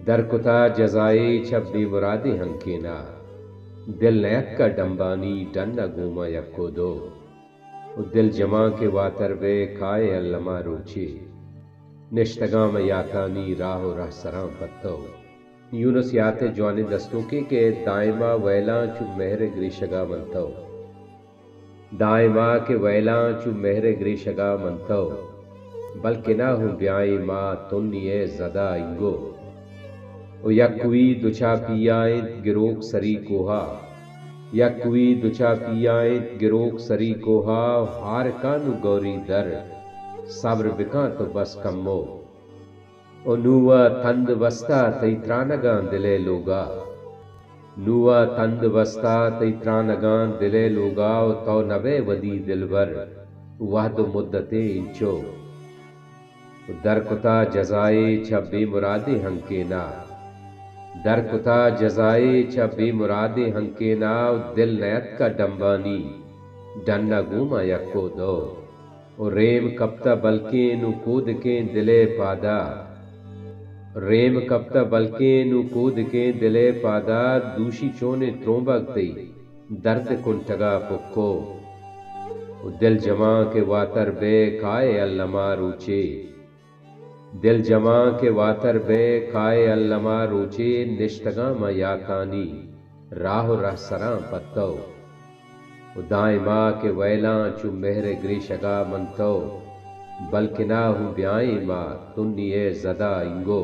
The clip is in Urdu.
در کتا جزائے چب بے مرادی ہنکینا دل نیک کا ڈمبانی ڈن نہ گوما یکو دو دل جمع کے واتر بے کھائے علمہ روچے نشتگاں میں یاتانی راہ و راہ سراں پتو یونس یات جوان دستوں کے دائمہ ویلاں چو مہر گریشگا منتو دائمہ کے ویلاں چو مہر گریشگا منتو بلکہ نہ ہوں بیائیں ماں تنیے زدہ انگو او یکوی دچا پیائیں گروک سری کوہا یکوی دچا پیائیں گروک سری کوہا ہار کانو گوری در صبر بکاں تو بس کمو او نوہ تند وستا تی ترانگان دلے لوگا نوہ تند وستا تی ترانگان دلے لوگا او تو نبے ودی دلبر وحد مدتے انچو در کتا جزائے چھ بے مرادے ہنکینا در کتا جزائے چھ بے مرادے ہنکینا دل نیت کا ڈمبانی ڈنہ گوما یکو دو او ریم کپتا بلکیں نو کود کے دلے پادا ریم کپتا بلکیں نو کود کے دلے پادا دوشی چونے ترومبک تی درد کنٹگا پکو دل جمع کے واتر بے کھائے علمہ روچے دل جمع کے واتر بے کھائے علمہ روچے نشتگاں ما یاتانی راہ و راہ سراں پتو دائمہ کے ویلاں چو مہر گریشگا منتو بلکہ نہ ہوں بیائیں ماں تنیے زدہ انگو